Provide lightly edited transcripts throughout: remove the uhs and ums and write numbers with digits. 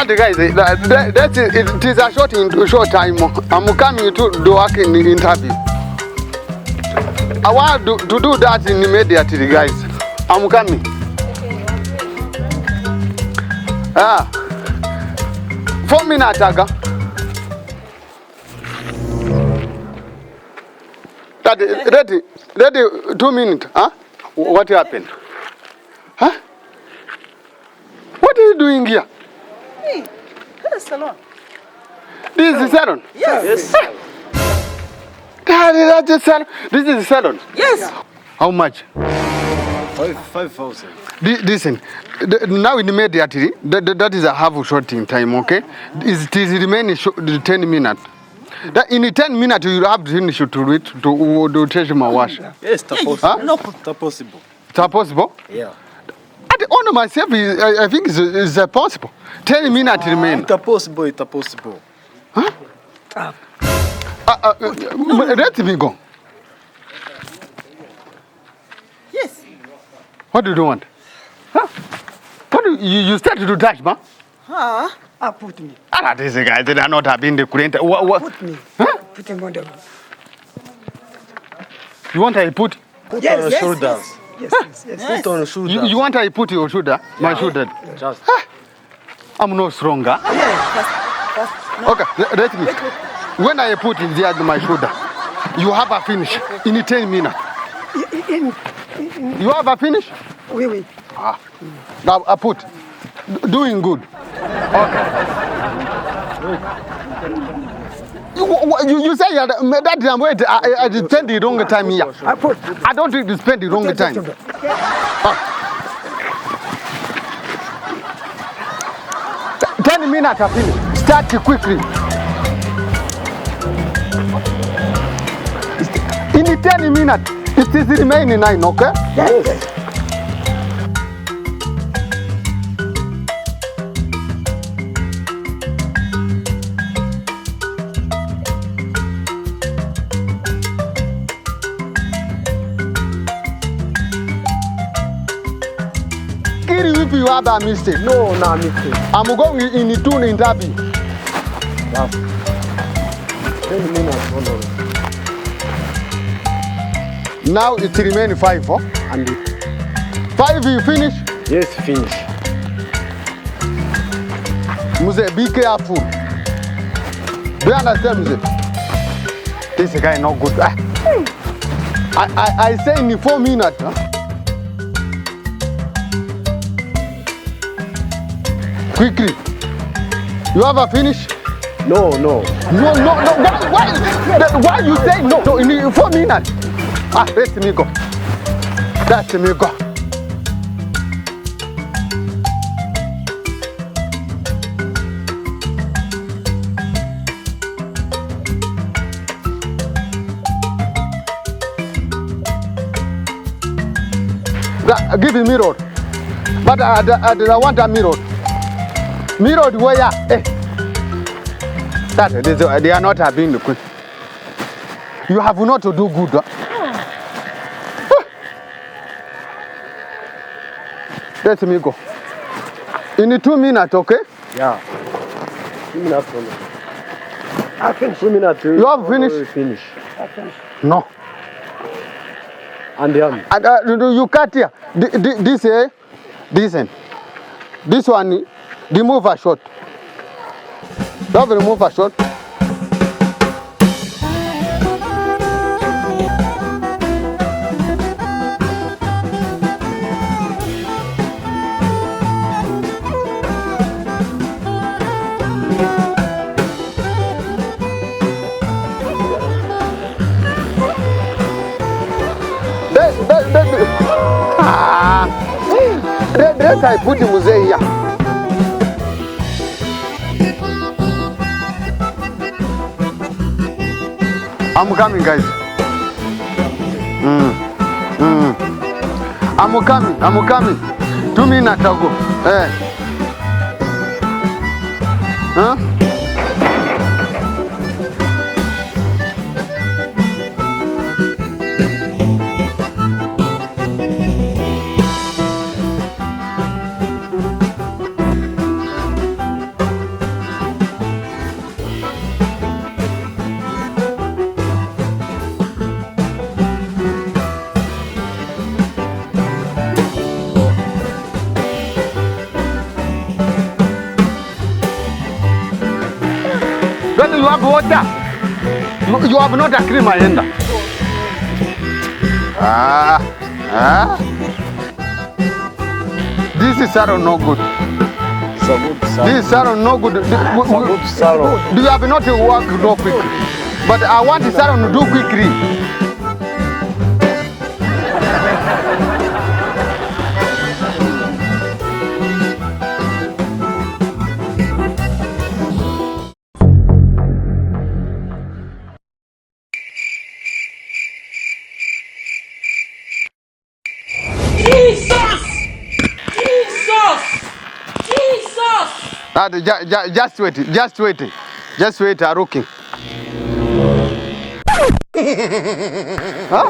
that guys, it is a short time. I'm coming to do work in the interview. I want to do that immediately, guys. I'm coming. 4 minutes ago. Ready, 2 minutes. Huh? What happened? Huh? What are you doing here? Hey, this is salon. This is the salon? Yes. That's the salon. This is the salon? Yes. How much? 5,000. Listen, now immediately, that is a half short in time, okay? It is remaining 10 minutes. That in 10 minutes, you have to finish to change my wash. Yes, it's possible. Huh? No. It's possible. It's possible? Yeah. I honor myself, I think it's possible. 10 minutes remain. It's possible, it's possible. Huh? Let me go. Yes. What do you want? Huh? What do you start to touch, man? Huh? Put me. These guys, they are not having the current. Put me. Huh? Put him on the... You want I put? Put on your shoulders. Yes. Put on your shoulders. You want I put your shoulder? My shoulder? Just. I'm no stronger. No. Okay, let me. When I put in there my shoulder, you have a finish in 10 minutes. You have a finish? Oui. Now I put. Doing good. Okay. You say that I'm waiting. I spend the wrong time here. I don't think you spend the wrong time. 10 minutes I finish. Start quickly. In 10 minutes, it is remaining 9, okay? Yes. If you have a mistake. No mistake. I'm going in the two interview. Yes. 10 minutes. Hold on. Now it remains 5, huh? And 5 you finish? yes, finish. Muse, be careful. Do you understand, Muse? This guy not good. I say in 4 minutes, huh? Quickly. You have a finish? No. No. Why you say no? So in 4 minutes. Let me go. Let me go. Give me mirror. But I want a mirror. Mirror where? That they are not having the quick. You have not to do good. Let me go. In 2 minutes, okay? Yeah. 2 minutes. I finish. 2 minutes. You have finished? Finish. I finish. No. And you cut here. This end. This one, remove a shot. Don't remove a shot. Let I put him here. I'm coming, guys. I'm coming. 2 minutes ago. Huh? have water. You have not a cream agenda. This is salon no good. It's a good salon. This salon no good. It's a good salon. Do you have not work no quick? But I want the salon to do quickly. Just wait, Aruki. Huh?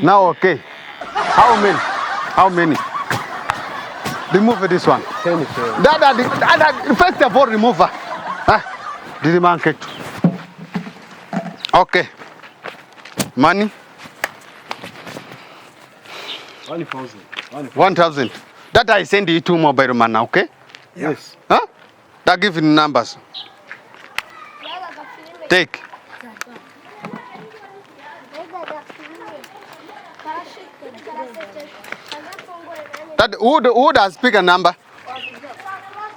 Now, okay. How many? Remove this one. First of all, remove her. Did man get? Okay. Money? 1,000. 1,000. That I send you to mobile man, okay? Yes. Huh? That give you numbers. Take. That who does speak a number?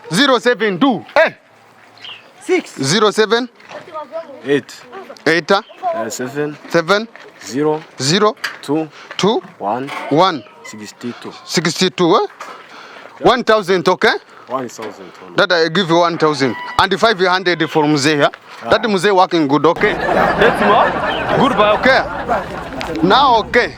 072. Hey. 6. 07 8. 8 7. 7 0. 0 2. 2 1. 1 62. 62. 1,000, okay? 1,000. That I give you 1,000 and 500 for Mzee. Huh? That Mzee working good, okay? That's more. Goodbye, okay? Now, okay.